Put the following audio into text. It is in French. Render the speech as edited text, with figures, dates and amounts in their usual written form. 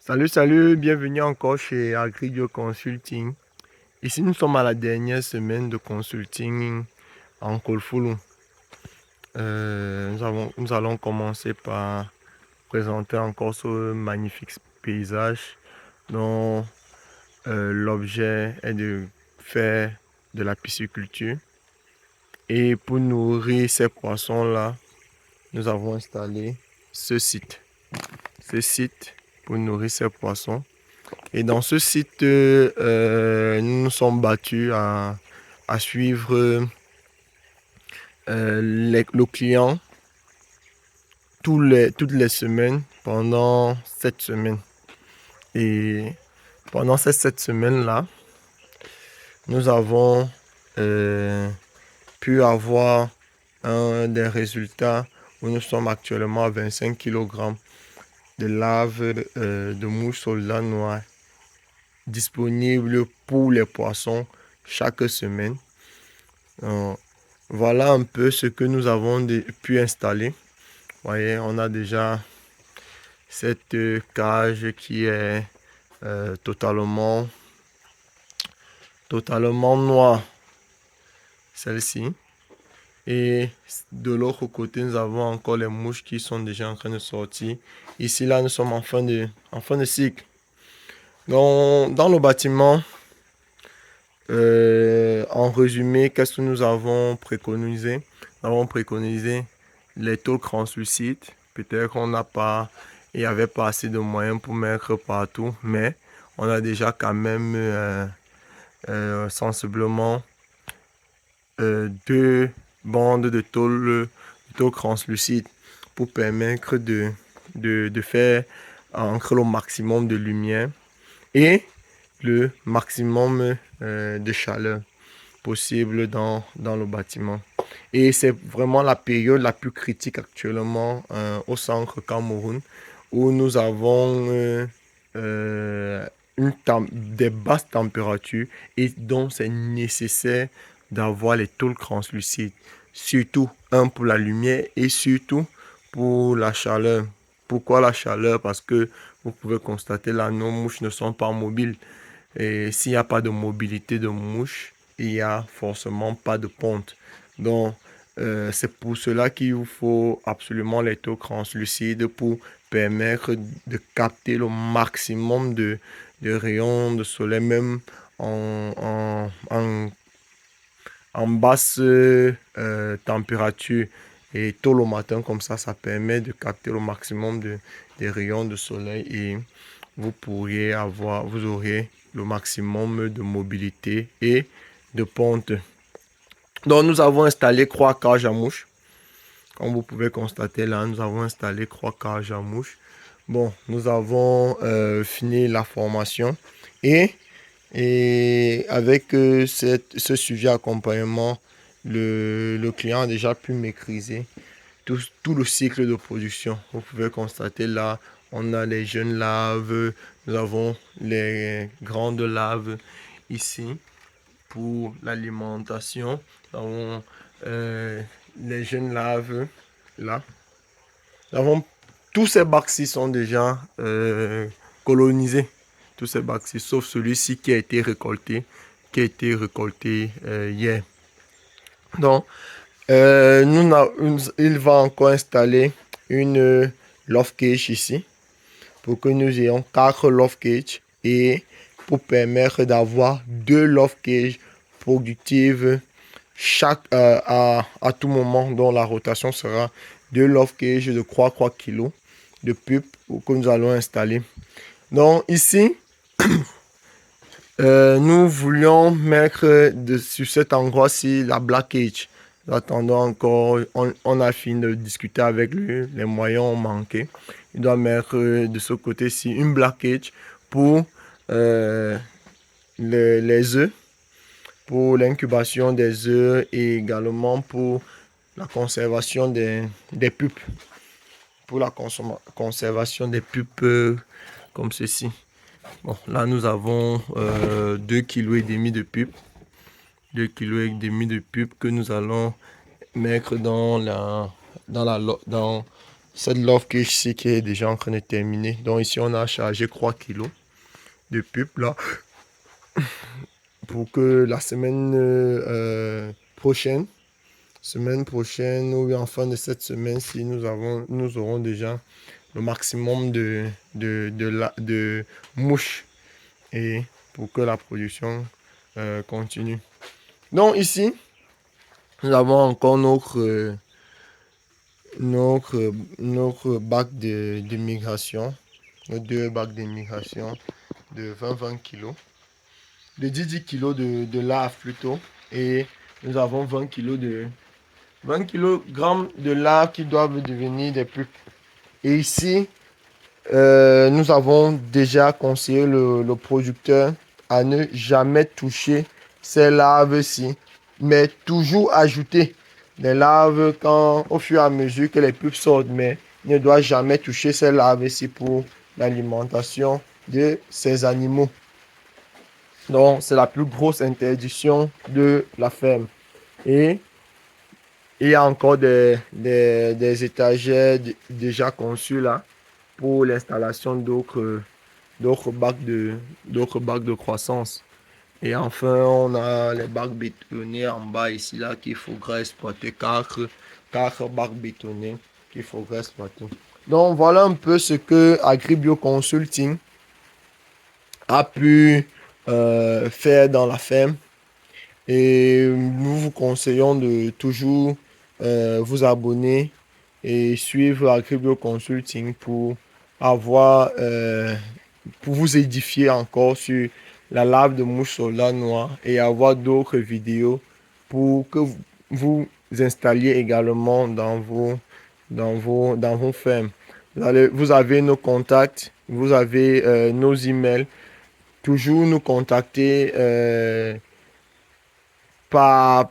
Salut, bienvenue encore chez Agridio Consulting. Ici, nous sommes à la dernière semaine de consulting en Kolfulu. Nous allons commencer par présenter encore ce magnifique paysage dont l'objet est de faire de la pisciculture. Et pour nourrir ces poissons-là, nous avons installé ce site. Ce site pour nourrir ces poissons. Et dans ce site, nous nous sommes battus à suivre le client toutes les semaines pendant 7 semaines. Et pendant ces 7 semaines-là, nous avons pu avoir des résultats où nous sommes actuellement à 25 kg de larves de mouches soldats noires disponible pour les poissons chaque semaine. Voilà un peu ce que nous avons pu installer. Vous voyez, on a déjà cette cage qui est totalement noire, celle-ci. Et de l'autre côté, nous avons encore les mouches qui sont déjà en train de sortir. Ici, là, nous sommes en fin de cycle. Dans le bâtiment, en résumé, qu'est-ce que nous avons préconisé? Nous avons préconisé les tôles translucides. Peut-être qu'on n'a pas, il n'y avait pas assez de moyens pour mettre partout, mais on a déjà quand même sensiblement deux bandes de tôle translucide pour permettre de faire entrer le maximum de lumière et le maximum de chaleur possible dans le bâtiment. Et c'est vraiment la période la plus critique actuellement au centre Cameroun où nous avons des basses températures et donc c'est nécessaire d'avoir les tôles translucides. Surtout, pour la lumière et surtout pour la chaleur. Pourquoi la chaleur? Parce que vous pouvez constater là, nos mouches ne sont pas mobiles. Et s'il n'y a pas de mobilité de mouches, il n'y a forcément pas de ponte. Donc, c'est pour cela qu'il vous faut absolument les taux translucides pour permettre de capter le maximum de rayons de soleil, même en basse température. Et tôt le matin, comme ça permet de capter le maximum des rayons de soleil et vous aurez le maximum de mobilité et de ponte. Donc nous avons installé 3 cages à mouches. Comme vous pouvez constater là, nous avons installé 3 cages à mouches. Bon, nous avons fini la formation et avec ce sujet accompagnement, le client a déjà pu maîtriser tout le cycle de production. Vous pouvez constater là, on a les jeunes larves, nous avons les grandes larves ici pour l'alimentation. Nous avons les jeunes larves là. Nous avons tous ces bacs-ci sont déjà colonisés. Tous ces bacs-ci, sauf celui-ci qui a été récolté, hier. Donc, il va encore installer une loft cage ici pour que nous ayons 4 loft cages et pour permettre d'avoir 2 loft cages productives à tout moment, dont la rotation sera 2 loft cages de 3 kg de pupe que nous allons installer. Donc ici, nous voulions mettre sur cet endroit-ci la black cage. Nous attendons encore, on a fini de discuter avec lui, les moyens ont manqué. Il doit mettre de ce côté-ci une black cage pour les œufs, pour l'incubation des œufs et également pour la conservation des pupes. Pour la conservation des pupes comme ceci. Bon, là nous avons 2,5 kg de pupes. 2,5 kg de pupes que nous allons mettre dans cette love cage ici qui est déjà en train de terminer. Donc ici, on a chargé 3 kilos de pulpe là pour que la semaine prochaine ou en fin de cette semaine-ci, nous aurons déjà le maximum de mouches et pour que la production continue. Donc ici, nous avons encore notre bac de migration, nos 2 bacs de migration de 20 kilos, de 10 kilos de lave plutôt, et nous avons 20 kg de lave qui doivent devenir des pulpes. Et ici, nous avons déjà conseillé le producteur à ne jamais toucher ces larves-ci, mais toujours ajouter des larves au fur et à mesure que les pulpes sortent, mais il ne doit jamais toucher ces larves-ci pour l'alimentation de ces animaux. Donc, c'est la plus grosse interdiction de la ferme. Et il y a encore des étagères déjà conçues là pour l'installation d'autres bacs de croissance. Et enfin, on a les bacs bétonnés en bas ici là qu'il faudra exploiter, 4 bacs bétonnés qu'il faudra exploiter. Donc voilà un peu ce que Agribio Consulting a pu faire dans la ferme. Et nous vous conseillons de toujours vous abonner et suivre Agribio Consulting pour pour vous édifier encore sur la larve de mouche soldat noire et avoir d'autres vidéos pour que vous installiez également dans vos fermes. Vous avez nos contacts, vous avez nos emails. Toujours nous contacter par